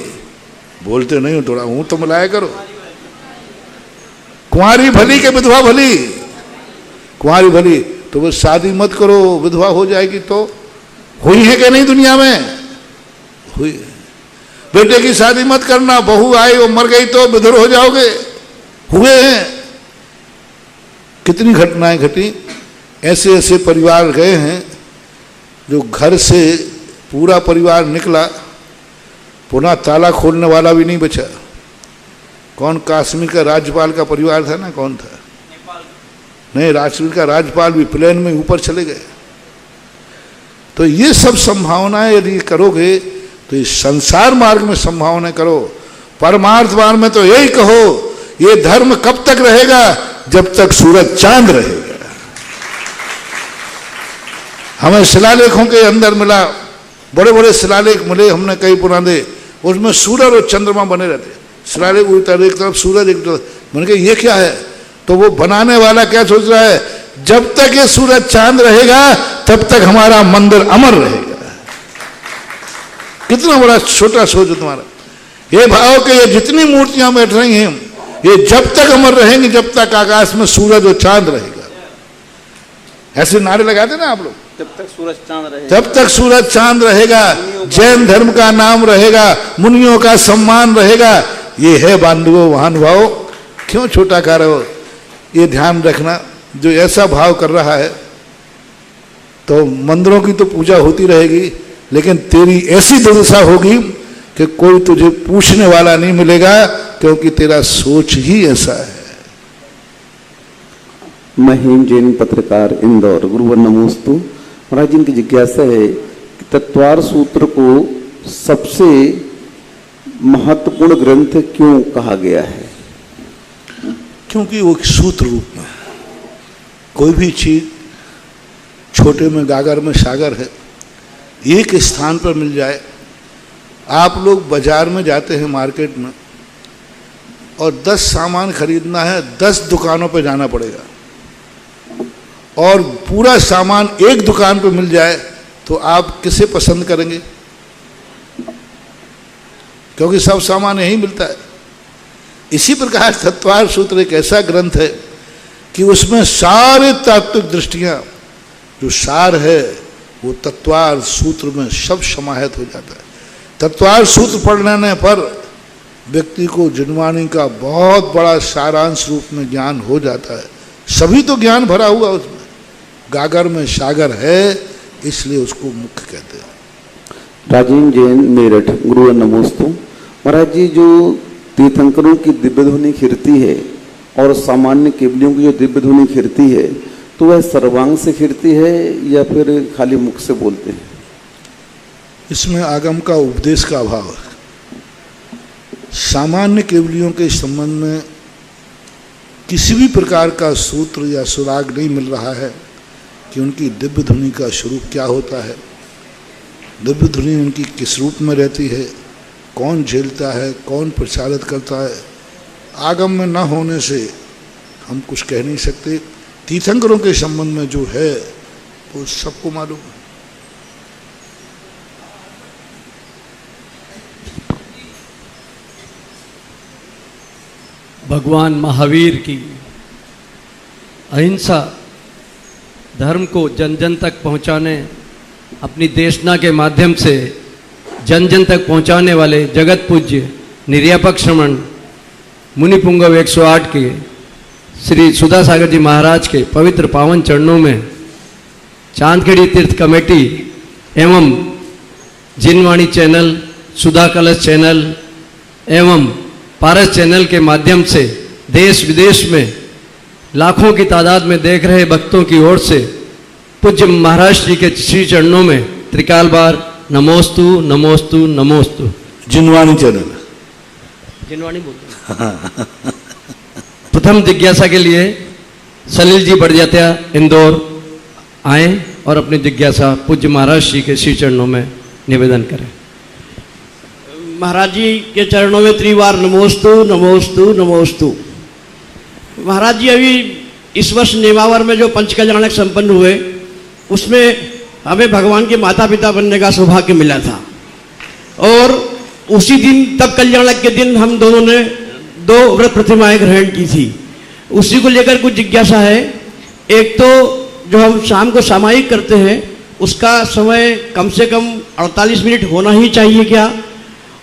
बोलते नहीं हो, थोड़ा हूं तो मिलाया करो। कुंवारी भली के विधवा भली, कुंवारी भली तो बस शादी मत करो, विधवा हो जाएगी। तो हुई है कि नहीं दुनिया में? हुई। बेटे की शादी मत करना, बहू आई वो मर गई तो विधवा हो जाओगे, हुए हैं। कितनी घटनाएं घटी, ऐसे ऐसे परिवार गए हैं जो घर से पूरा परिवार निकला, पुनः ताला खोलने वाला भी नहीं बचा। कौन? कश्मीर का राज्यपाल का परिवार था ना, कौन था? नहीं, कश्मीर का राज्यपाल भी प्लेन में ऊपर चले गए। तो ये सब संभावनाएं यदि करोगे तो इस संसार मार्ग में संभावनाएं करो। परमार्थ मार्ग में तो यही कहो, ये धर्म कब तक रहेगा? जब तक सूरज चांद रहेगा। हमें शिलालेखों के अंदर मिला, बड़े बड़े शिलालेख मिले हमने कई पुराने, उसमें सूरज और चंद्रमा बने रहते। शिलालेख एक तरफ सूरज, एक तरफ, मैंने कहा ये क्या है? तो वो बनाने वाला क्या सोच रहा है? जब तक ये सूरज चांद रहेगा तब तक हमारा मंदिर अमर रहेगा। कितना बड़ा छोटा सोच है तुम्हारा। ये भाव के ये जितनी मूर्तियां बैठ रही हैं, ये जब तक अमर रहेंगी, जब तक आकाश में सूरज और चांद रहेगा। ऐसे नारे लगाते ना आप लोग, जब तक सूरज चांद रहेगा, जब तक सूरज चांद रहेगा, जैन धर्म का नाम रहेगा, मुनियों का सम्मान रहेगा। ये है बांधवों महानुभाव, क्यों छोटा कर रहे हो? ये ध्यान रखना, जो ऐसा भाव कर रहा है तो मंदिरों की तो पूजा होती रहेगी, लेकिन तेरी ऐसी दुर्दशा होगी कि कोई तुझे पूछने वाला नहीं मिलेगा, क्योंकि तेरा सोच ही ऐसा है। महिम जैन पत्रकार इंदौर, गुरुवर नमोस्तु। महाराज जी की जिज्ञासा है कि तत्वार सूत्र को सबसे महत्वपूर्ण ग्रंथ क्यों कहा गया है? क्योंकि वो सूत्र रूप में, कोई भी चीज छोटे में गागर में सागर है, एक स्थान पर मिल जाए। आप लोग बाजार में जाते हैं मार्केट में और 10 सामान खरीदना है, 10 दुकानों पर जाना पड़ेगा, और पूरा सामान एक दुकान पर मिल जाए तो आप किसे पसंद करेंगे? क्योंकि सब सामान यही मिलता है। इसी प्रकार तत्वार सूत्र एक ऐसा ग्रंथ है कि उसमें सारे तात्विक दृष्टियां, जो सार है वो तत्वार सूत्र में सब समाहित हो जाता है। तत्वार सूत्र पढ़ लेने पर व्यक्ति को जिनवाणी का बहुत बड़ा सारांश रूप में ज्ञान हो जाता है। सभी तो ज्ञान भरा हुआ उसमें, गागर में सागर है, इसलिए उसको मुख्य कहते हैं। राजेंद्र जैन, मेरठ, गुरुवर नमोस्तु। महाराज जी, जो तीर्थंकरों की दिव्य ध्वनि खिरती है और सामान्य केवलियों की जो दिव्य ध्वनि खिरती है, तो वह सर्वांग से खिरती है या फिर खाली मुख से बोलते हैं? इसमें आगम का उपदेश का अभाव है। सामान्य केवलियों के संबंध में किसी भी प्रकार का सूत्र या सुराग नहीं मिल रहा है कि उनकी दिव्य ध्वनि का स्वरूप क्या होता है, दिव्य ध्वनि उनकी किस रूप में रहती है, कौन झेलता है, कौन प्रचारित करता है। आगम में न होने से हम कुछ कह नहीं सकते। तीर्थंकरों के संबंध में जो है वो सबको मालूम है। भगवान महावीर की अहिंसा धर्म को जन जन तक पहुंचाने, अपनी देशना के माध्यम से जन जन तक पहुंचाने वाले जगत पूज्य निर्यापक श्रमण मुनि पुंगव 108 के श्री सुधा सागर जी महाराज के पवित्र पावन चरणों में चांदखेड़ी तीर्थ कमेटी एवं जिनवाणी चैनल, सुधा कलश चैनल एवं पारस चैनल के माध्यम से देश विदेश में लाखों की तादाद में देख रहे भक्तों की ओर से पूज्य महाराज जी के श्री चरणों में त्रिकाल बार नमोस्तु नमोस्तु नमोस्तु। जिनवाणी चैनल जिनवाणी बोलते हैं। प्रथम जिज्ञासा के लिए सलील जी बढ़िया इंदौर आए और अपनी जिज्ञासा पूज्य महाराज श्री के श्री चरणों में निवेदन करें। महाराज जी के चरणों में त्रिवार नमोस्तु नमोस्तु नमोस्तु। महाराज जी अभी इस वर्ष नेमावर में जो पंच कल्याणक संपन्न हुए उसमें हमें भगवान के माता पिता बनने का सौभाग्य मिला था और उसी दिन तब कल्याणक के दिन हम दोनों ने 2 व्रत प्रतिमाएं ग्रहण की थी। उसी को लेकर कुछ जिज्ञासा है। एक तो जो हम शाम को सामायिक करते हैं उसका समय कम से कम 48 मिनट होना ही चाहिए क्या,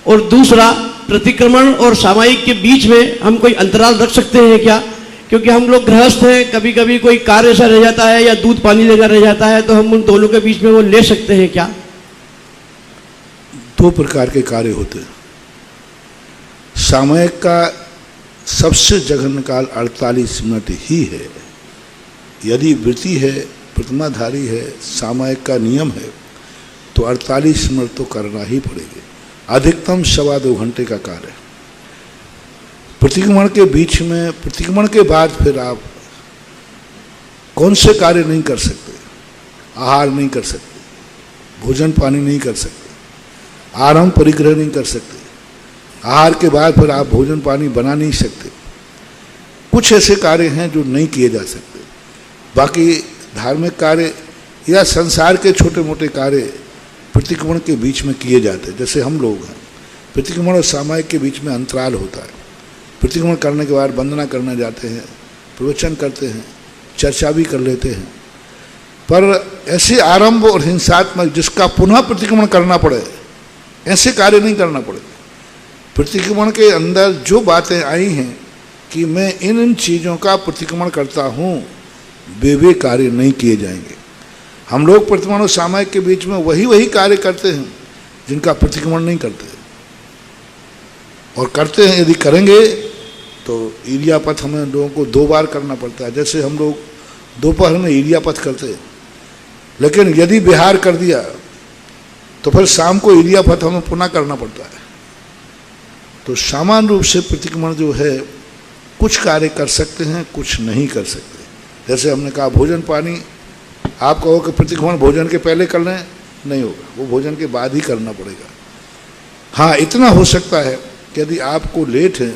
और दूसरा प्रतिक्रमण और सामायिक के बीच में हम कोई अंतराल रख सकते हैं क्या, क्योंकि हम लोग गृहस्थ हैं, कभी कभी कोई कार्य ऐसा रह जाता है या दूध पानी लेकर रह जाता है तो हम उन दोनों के बीच में वो ले सकते हैं क्या? 2 प्रकार के कार्य होते हैं। सामयिक का सबसे जघन्य काल 48 मिनट ही है। यदि वृत्ति है, प्रतिमाधारी है, सामयिक का नियम है तो 48 मिनट तो करना ही पड़ेगा। अधिकतम 2.25 घंटे का कार्य। प्रतिक्रमण के बीच में, प्रतिक्रमण के बाद फिर आप कौन से कार्य नहीं कर सकते? आहार नहीं कर सकते, भोजन पानी नहीं कर सकते, आराम परिग्रह नहीं कर सकते, आहार के बाद फिर आप भोजन पानी बना नहीं सकते। कुछ ऐसे कार्य हैं जो नहीं किए जा सकते। बाकी धार्मिक कार्य या संसार के छोटे मोटे कार्य प्रतिक्रमण के बीच में किए जाते हैं। जैसे हम लोग हैं, प्रतिक्रमण और सामायिक के बीच में अंतराल होता है। प्रतिक्रमण करने के बाद वंदना करने जाते हैं, प्रवचन करते हैं, चर्चा भी कर लेते हैं, पर ऐसे आरंभ और हिंसात्मक जिसका पुनः प्रतिक्रमण करना पड़े ऐसे कार्य नहीं करना पड़ेगा। प्रतिक्रमण के अंदर जो बातें आई हैं कि मैं इन चीज़ों का प्रतिक्रमण करता हूँ, वे कार्य नहीं किए जाएंगे। हम लोग प्रतिक्रमण और सामायिक के बीच में वही कार्य करते हैं जिनका प्रतिक्रमण नहीं करते, और करते हैं यदि करेंगे तो ईर्यापथ हमें लोगों को 2 बार करना पड़ता है। जैसे हम लोग दोपहर में ईर्यापथ करते हैं, लेकिन यदि विहार कर दिया तो फिर शाम को ईर्यापथ हमें पुनः करना पड़ता है। तो सामान्य रूप से प्रतिक्रमण जो है कुछ कार्य कर सकते हैं, कुछ नहीं कर सकते। जैसे हमने कहा भोजन पानी, आप कहो कि प्रतिक्रमण भोजन के पहले कर लें, नहीं होगा, वो भोजन के बाद ही करना पड़ेगा। हाँ, इतना हो सकता है कि यदि आपको लेट है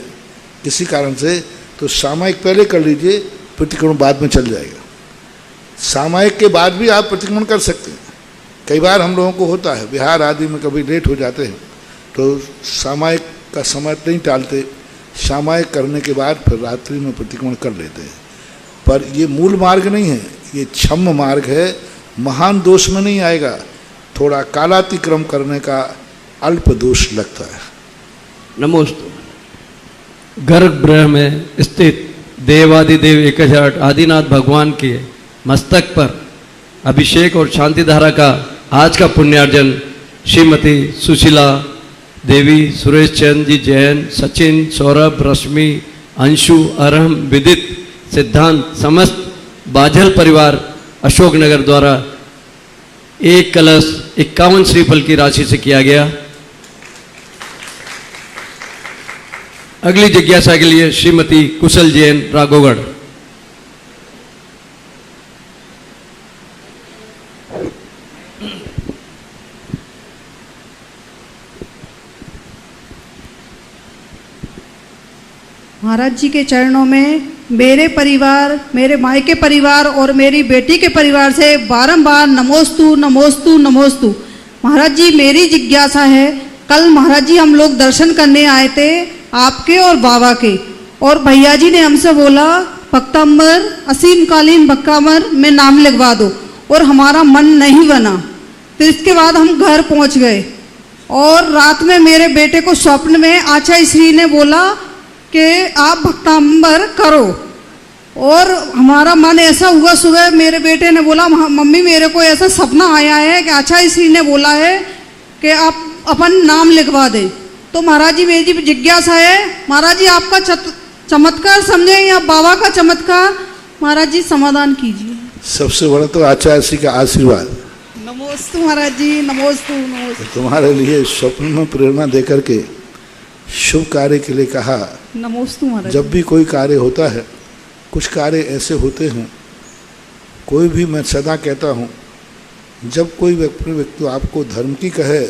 किसी कारण से तो सामायिक पहले कर लीजिए, प्रतिक्रमण बाद में चल जाएगा। सामायिक के बाद भी आप प्रतिक्रमण कर सकते हैं। कई बार हम लोगों को होता है विहार आदि में कभी लेट हो जाते हैं तो सामायिक का समय नहीं टालते, सामायिक करने के बाद फिर रात्रि में प्रतिक्रमण कर लेते हैं। पर ये मूल मार्ग नहीं है, ये क्षम्य मार्ग है, महान दोष में नहीं आएगा। थोड़ा कालातिक्रम करने का अल्प दोष लगता है। नमोस्तु। गर्भगृह में स्थित देवादिदेव 1008 आदिनाथ भगवान के मस्तक पर अभिषेक और शांति धारा का आज का पुण्यार्जन श्रीमती सुशीला देवी, सुरेश चंद जी जैन, सचिन, सौरभ, रश्मि, अंशु, अरहम, विदित, सिद्धांत, समस्त बाझल परिवार अशोकनगर द्वारा 1 कलश 51 श्रीफल की राशि से किया गया। अगली जिज्ञासा के लिए श्रीमती कुशल जैन, राघोगढ़। महाराज जी के चरणों में मेरे परिवार, मेरे मायके परिवार और मेरी बेटी के परिवार से बारंबार नमोस्तु नमोस्तु नमोस्तु। महाराज जी, मेरी जिज्ञासा है, कल महाराज जी हम लोग दर्शन करने आए थे आपके और बाबा के, और भैया जी ने हमसे बोला भक्तांबर, असीमकालीन भक्तांबर में नाम लिखवा दो, और हमारा मन नहीं बना। फिर इसके बाद हम घर पहुंच गए और रात में मेरे बेटे को स्वप्न में आचार्य श्री ने बोला कि आप भक्तांबर करो, और हमारा मन ऐसा हुआ। सुबह मेरे बेटे ने बोला मम्मी मेरे को ऐसा सपना आया है कि आचार्य श्री ने बोला है कि आप अपन नाम लिखवा दें। तो महाराज जी मेरी जिज्ञासा है, महाराज जी आपका चमत्कार समझे या बाबा का चमत्कार, महाराज जी समाधान कीजिए। सबसे बड़ा तो आचार्य श्री का आशीर्वाद। नमोस्तु महाराज जी, नमोस्तु नमोस्तु। तुम्हारे लिए स्वप्न में प्रेरणा देकर के शुभ कार्य के लिए कहा। नमोस्तु महाराज। जब भी कोई कार्य होता है, कुछ कार्य ऐसे होते हैं, कोई भी, मैं सदा कहता हूँ, जब कोई व्यक्ति आपको धर्म की कहे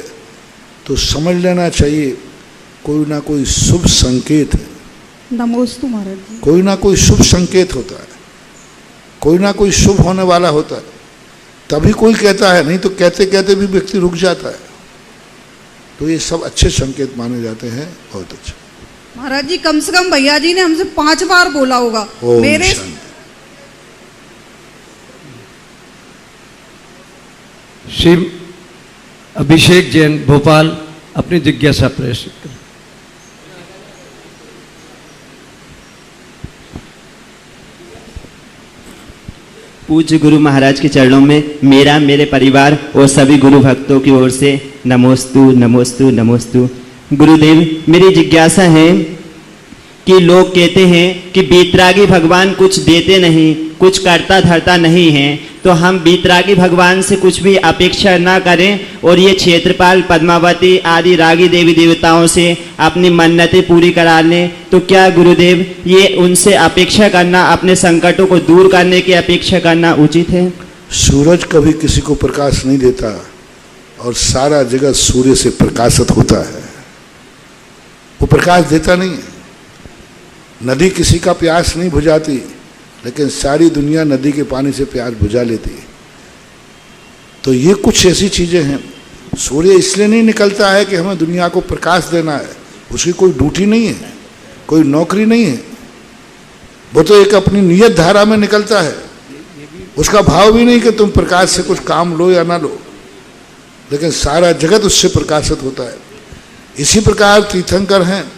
तो समझ लेना चाहिए कोई ना कोई शुभ संकेत है। नमोस्तु महाराज जी। कोई ना कोई शुभ संकेत होता है, कोई ना कोई शुभ होने वाला होता है, तभी कोई कहता है, नहीं तो कहते कहते भी व्यक्ति रुक जाता है। तो ये सब अच्छे संकेत माने जाते हैं। बहुत अच्छा महाराज जी, कम से कम भैया जी ने हमसे 5 बार बोला होगा। ओम मेरे शांति। श्री अभिषेक जैन भोपाल अपनी जिज्ञासा प्रस्तुत करें। पूज्य गुरु महाराज के चरणों में मेरा, मेरे परिवार और सभी गुरु भक्तों की ओर से नमोस्तु नमोस्तु नमोस्तु। गुरुदेव, मेरी जिज्ञासा है कि लोग कहते हैं कि बीतरागी भगवान कुछ देते नहीं, कुछ करता धरता नहीं है, तो हम बीतरागी भगवान से कुछ भी अपेक्षा ना करें और ये क्षेत्रपाल, पद्मावती आदि रागी देवी देवताओं से अपनी मन्नतें पूरी करा लें, तो क्या गुरुदेव ये उनसे अपेक्षा करना, अपने संकटों को दूर करने की अपेक्षा करना उचित है? सूरज कभी किसी को प्रकाश नहीं देता और सारा जगत सूर्य से प्रकाशित होता है। वो प्रकाश देता नहीं है। नदी किसी का प्यास नहीं बुझाती, लेकिन सारी दुनिया नदी के पानी से प्यास बुझा लेती है। तो ये कुछ ऐसी चीज़ें हैं। सूर्य इसलिए नहीं निकलता है कि हमें दुनिया को प्रकाश देना है, उसकी कोई ड्यूटी नहीं है, कोई नौकरी नहीं है। वो तो एक अपनी नियत धारा में निकलता है। उसका भाव भी नहीं कि तुम प्रकाश से कुछ काम लो या ना लो, लेकिन सारा जगत उससे प्रकाशित होता है। इसी प्रकार तीर्थंकर हैं,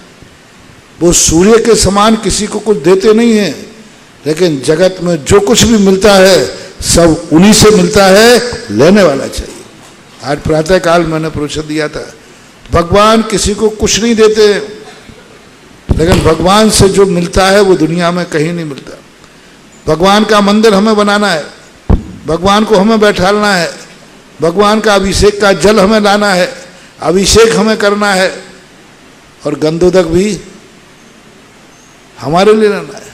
वो सूर्य के समान किसी को कुछ देते नहीं हैं, लेकिन जगत में जो कुछ भी मिलता है सब उन्हीं से मिलता है, लेने वाला चाहिए। आज प्रातःकाल मैंने प्रवचन दिया था, भगवान किसी को कुछ नहीं देते, लेकिन भगवान से जो मिलता है वो दुनिया में कहीं नहीं मिलता। भगवान का मंदिर हमें बनाना है, भगवान को हमें बैठालना है, भगवान का अभिषेक का जल हमें लाना है, अभिषेक हमें करना है, और गंधोदक भी हमारे लिए लेना है।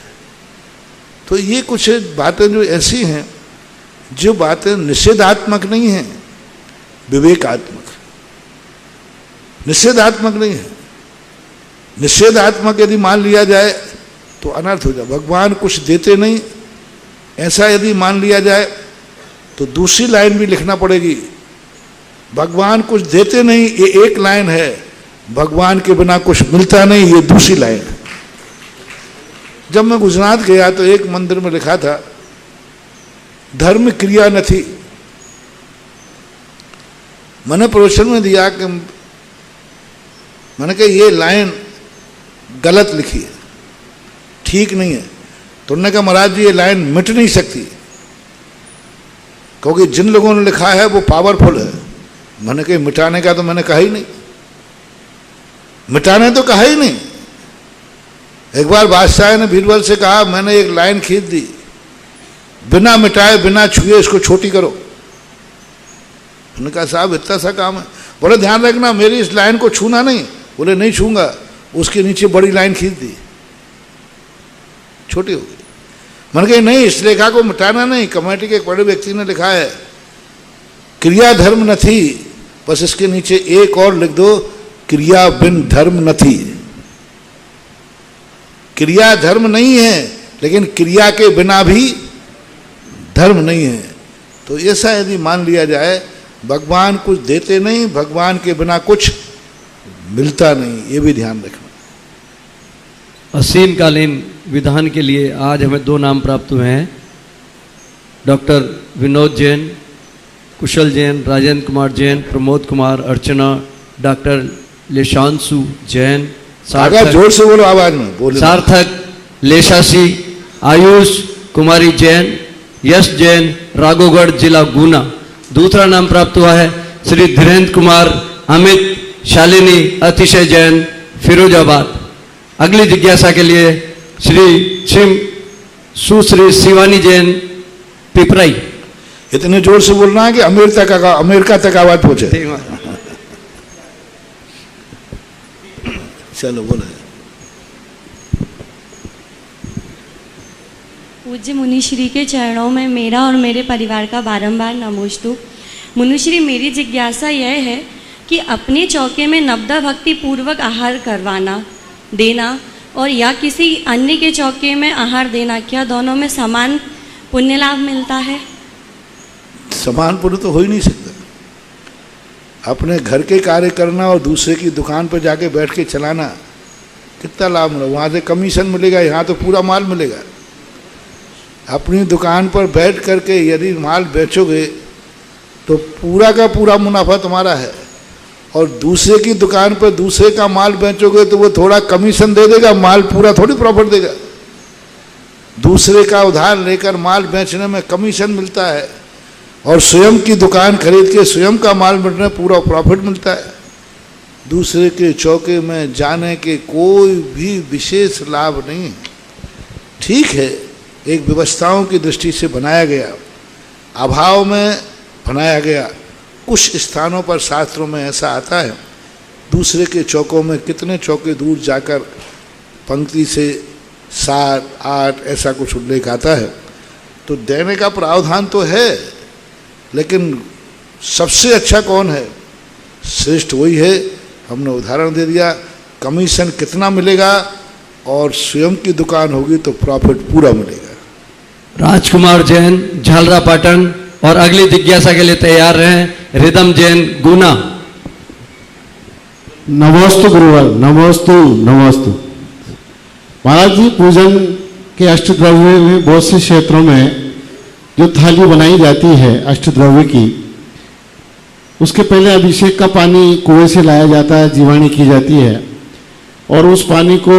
तो ये कुछ बातें जो ऐसी हैं, जो बातें निषेधात्मक नहीं हैं, विवेकात्मक। निषेधात्मक नहीं है। निषेधात्मक यदि मान लिया जाए तो अनर्थ हो जाए। भगवान कुछ देते नहीं, ऐसा यदि मान लिया जाए तो दूसरी लाइन भी लिखना पड़ेगी। भगवान कुछ देते नहीं, ये एक लाइन है, भगवान के बिना कुछ मिलता नहीं, ये दूसरी लाइन है। जब मैं गुजरात गया तो एक मंदिर में लिखा था, धर्म क्रिया न थी। मैंने प्रवचन में दिया कि मैंने कहा ये लाइन गलत लिखी है, ठीक नहीं है। तो उन्होंने कहा महाराज जी ये लाइन मिट नहीं सकती, क्योंकि जिन लोगों ने लिखा है वो पावरफुल है। मैंने कहा मिटाने का तो मैंने कहा ही नहीं, मिटाने तो कहा ही नहीं। एक बार बादशाह ने बीरबल से कहा, मैंने एक लाइन खींच दी, बिना मिटाए बिना छुए इसको छोटी करो। उन्होंने कहा साहब इतना सा काम है। बोले ध्यान रखना मेरी इस लाइन को छूना नहीं। बोले नहीं छूंगा। उसके नीचे बड़ी लाइन खींच दी, छोटी हो गई। मैंने कहा नहीं, इस लेखा को मिटाना नहीं। कमेटी के एक बड़े व्यक्ति ने लिखा है क्रिया धर्म न थी, बस इसके नीचे एक और लिख दो, क्रिया बिन धर्म न थी। क्रिया धर्म नहीं है, लेकिन क्रिया के बिना भी धर्म नहीं है। तो ऐसा यदि मान लिया जाए, भगवान कुछ देते नहीं, भगवान के बिना कुछ मिलता नहीं, ये भी ध्यान रखना। असीमकालीन विधान के लिए आज हमें 2 नाम प्राप्त हुए हैं। डॉक्टर विनोद जैन, कुशल जैन, राजेंद्र कुमार जैन, प्रमोद कुमार, अर्चना, डॉक्टर लेशांशु जैन, सार्थक, जोर से बोलो, आवाज में बोलो। सार्थक, लेशासी, आयुष कुमारी जैन, यश जैन, राघोगढ़, जिला गुना। दूसरा नाम प्राप्त हुआ है श्री धीरेन्द्र कुमार, अमित, शालिनी, अतिशय जैन, फिरोजाबाद। अगली जिज्ञासा के लिए सुश्री शिवानी जैन, पिपराई। इतने जोर से बोलना है कि अमेरिका तक आवाज पहुंचे। चलो बोले। पूज्य मुनिश्री के चरणों में मेरा और मेरे परिवार का बारंबार नमोस्तु। मुनिश्री, मेरी जिज्ञासा यह है कि अपने चौके में नवदा भक्ति पूर्वक आहार करवाना देना और या किसी अन्य के चौके में आहार देना, क्या दोनों में समान पुण्य लाभ मिलता है? समान पुण्य तो हो ही नहीं सकता। अपने घर के कार्य करना और दूसरे की दुकान पर जाके बैठ के चलाना, कितना लाभ मिला? वहाँ से कमीशन मिलेगा, यहाँ तो पूरा माल मिलेगा। अपनी दुकान पर बैठ करके यदि माल बेचोगे तो पूरा का पूरा मुनाफा तुम्हारा है, और दूसरे की दुकान पर दूसरे का माल बेचोगे तो वो थोड़ा कमीशन दे देगा, माल पूरा थोड़ी प्रॉफिट देगा। दूसरे का उधार लेकर माल बेचने में कमीशन मिलता है, और स्वयं की दुकान खरीद के स्वयं का माल बेचने पूरा प्रॉफिट मिलता है। दूसरे के चौके में जाने के कोई भी विशेष लाभ नहीं है। ठीक है, एक व्यवस्थाओं की दृष्टि से बनाया गया, अभाव में बनाया गया। कुछ स्थानों पर शास्त्रों में ऐसा आता है, दूसरे के चौकों में कितने चौके दूर जाकर पंक्ति से 7, 8 ऐसा कुछ उल्लेख आता है। तो देने का प्रावधान तो है, लेकिन सबसे अच्छा कौन है? श्रेष्ठ वही है। हमने उदाहरण दे दिया, कमीशन कितना मिलेगा, और स्वयं की दुकान होगी तो प्रॉफिट पूरा मिलेगा। राजकुमार जैन, झालरापाटन, और अगली जिज्ञासा के लिए तैयार रहें रिदम जैन, गुना। नमोस्तु गुरुवर, नमोस्तु नमोस्तु। महाराज जी, पूजन के अष्टद्रव्य में बहुत से क्षेत्रों में जो थाली बनाई जाती है अष्टद्रव्य की, उसके पहले अभिषेक का पानी कुएं से लाया जाता है, जीवाणी की जाती है, और उस पानी को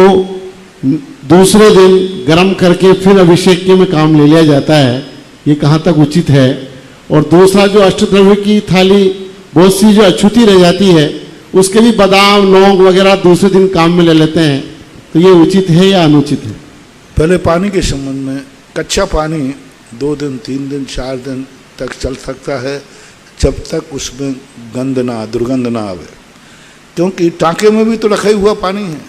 दूसरे दिन गर्म करके फिर अभिषेक के में काम ले लिया जाता है। ये कहाँ तक उचित है? और दूसरा, जो अष्टद्रव्य की थाली बहुत सी जो अछूती रह जाती है, उसके भी बादाम लौंग वगैरह दूसरे दिन काम में ले लेते हैं, तो ये उचित है या अनुचित है? पहले पानी के संबंध में, कच्चा पानी 2 दिन 3 दिन 4 दिन तक चल सकता है, जब तक उसमें गंध ना, दुर्गंध ना आवे। क्योंकि टाँके में भी तो रखा हुआ पानी है,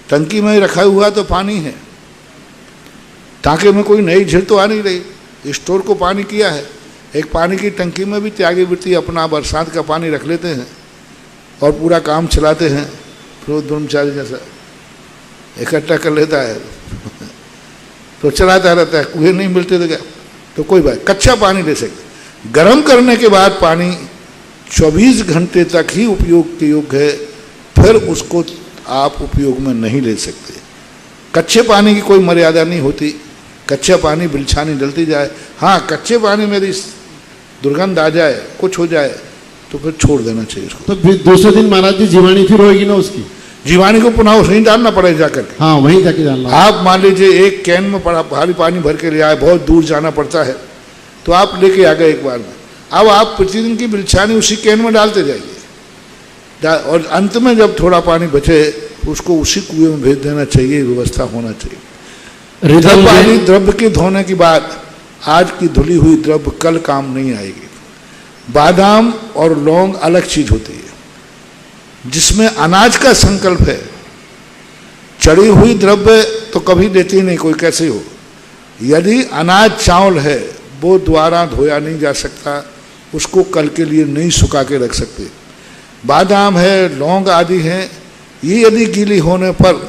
टंकी में रखा हुआ तो पानी है। टाँके में कोई नई झील तो आ नहीं रही, स्टोर को पानी किया है। एक पानी की टंकी में भी त्यागी वृत्ति अपना बरसात का पानी रख लेते हैं और पूरा काम चलाते हैं। फिर ब्रह्मचारी जैसा इकट्ठा कर लेता है तो चलाता रहता है, कुएं नहीं मिलते तो कोई बात, कच्चा पानी ले सकते। गर्म करने के बाद पानी 24 घंटे तक ही उपयोग के योग्य है, फिर उसको आप उपयोग में नहीं ले सकते। कच्चे पानी की कोई मर्यादा नहीं होती, कच्चा पानी बिलछानी डलती जाए। हाँ, कच्चे पानी में यदि दुर्गंध आ जाए, कुछ हो जाए, तो फिर छोड़ देना चाहिए उसको। तो फिर दूसरे दिन महाराज जी जीवाणी फिर होगी ना उसकी? जीवाणी को पुनः वहीं डालना पड़ेगा जाकर के। हाँ, वहीं जाके डालना। आप मान लीजिए एक कैन में पड़ा भारी पानी भर के ले आए, बहुत दूर जाना पड़ता है, तो आप लेके आ गए एक बार में। अब आप प्रतिदिन की बिलछानी उसी कैन में डालते जाइए, और अंत में जब थोड़ा पानी बचे उसको उसी कुएं में भेज देना चाहिए। व्यवस्था होना चाहिए। जब पानी द्रव्य के धोने के बाद आज की धुली हुई द्रव्य कल काम नहीं आएगी। बादाम और लौंग अलग चीज होती है, जिसमें अनाज का संकल्प है। चढ़ी हुई द्रव्य तो कभी देती नहीं कोई, कैसे हो। यदि अनाज चावल है, वो द्वारा धोया नहीं जा सकता, उसको कल के लिए नहीं सुखा के रख सकते। बादाम है, लौंग आदि हैं, ये यदि गीली होने पर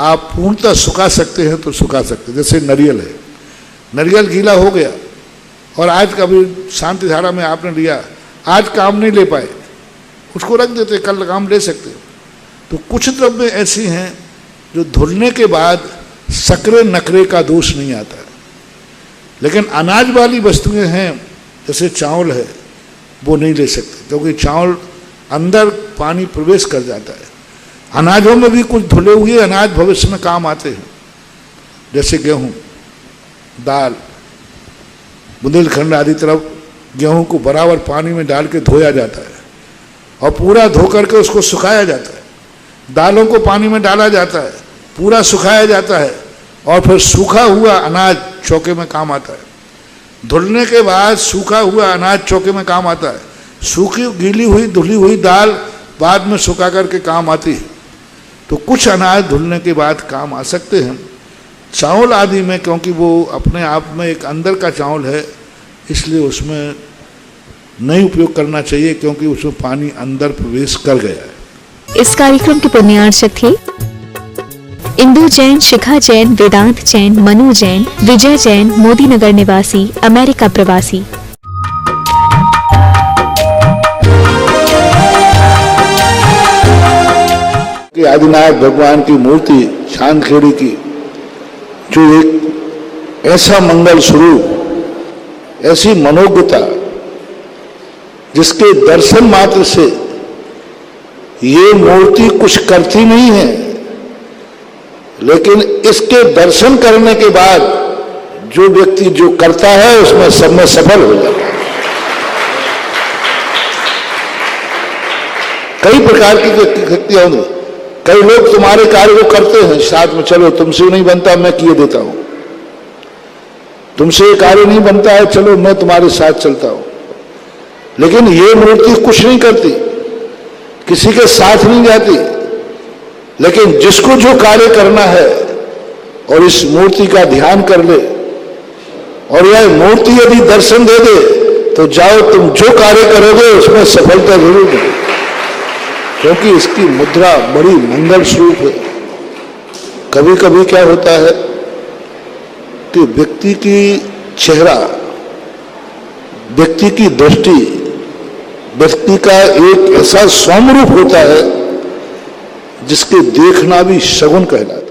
आप पूर्णतः सुखा सकते हैं तो सुखा सकते हैं। जैसे नारियल है, नारियल गीला हो गया और आज कभी शांति धारा में आपने लिया, आज काम नहीं ले पाए, उसको रख देते, कल काम ले सकते। तो कुछ द्रव्य ऐसी हैं जो धुलने के बाद सकरे नकरे का दोष नहीं आता, लेकिन अनाज वाली वस्तुएं हैं जैसे चावल है, वो नहीं ले सकते, क्योंकि चावल अंदर पानी प्रवेश कर जाता है। अनाजों में भी कुछ धुले हुए अनाज भविष्य में काम आते हैं, जैसे गेहूँ, दाल, बुंदेलखंड आदि तरफ गेहूं को बराबर पानी में डाल के धोया जाता है और पूरा धो करके उसको सुखाया जाता है। दालों को पानी में डाला जाता है, पूरा सुखाया जाता है, और फिर सूखा हुआ अनाज चौके में काम आता है। धुलने के बाद सूखा हुआ अनाज चौके में काम आता है। सूखी गीली हुई धुली हुई दाल बाद में सुखा करके काम आती है। तो कुछ अनाज धुलने के बाद काम आ सकते हैं। चावल आदि में, क्योंकि वो अपने आप में एक अंदर का चावल है, इसलिए उसमें नहीं उपयोग करना चाहिए, क्योंकि उसमें पानी अंदर प्रवेश कर गया है। इस कार्यक्रम के पुण्यार्चक थे इंदु जैन, शिखा जैन, वेदांत जैन, मनु जैन, विजय जैन, मोदी नगर निवासी, अमेरिका प्रवासी। कि आदिनाथ भगवान की मूर्ति चांदखेड़ी की, जो एक ऐसा मंगल स्वरूप, ऐसी मनोज्ञता, जिसके दर्शन मात्र से ये मूर्ति कुछ करती नहीं है, लेकिन इसके दर्शन करने के बाद जो व्यक्ति जो करता है उसमें सब में सफल हो जाता है। कई प्रकार की शक्तियां होंगी। कई लोग तुम्हारे कार्य को करते हैं, साथ में चलो तुमसे नहीं बनता मैं किए देता हूं, तुमसे ये कार्य नहीं बनता है, चलो मैं तुम्हारे साथ चलता हूं। लेकिन ये मूर्ति कुछ नहीं करती, किसी के साथ नहीं जाती, लेकिन जिसको जो कार्य करना है और इस मूर्ति का ध्यान कर ले, और यह मूर्ति यदि दर्शन दे दे, तो जाओ तुम जो कार्य करोगे उसमें सफलता जरूर मिलेगी, क्योंकि इसकी मुद्रा बड़ी मंगल स्वरूप है। कभी कभी क्या होता है कि व्यक्ति की चेहरा, व्यक्ति की दृष्टि, व्यक्ति का एक ऐसा सौम्य रूप होता है जिसके देखना भी शगुन कहलाता है।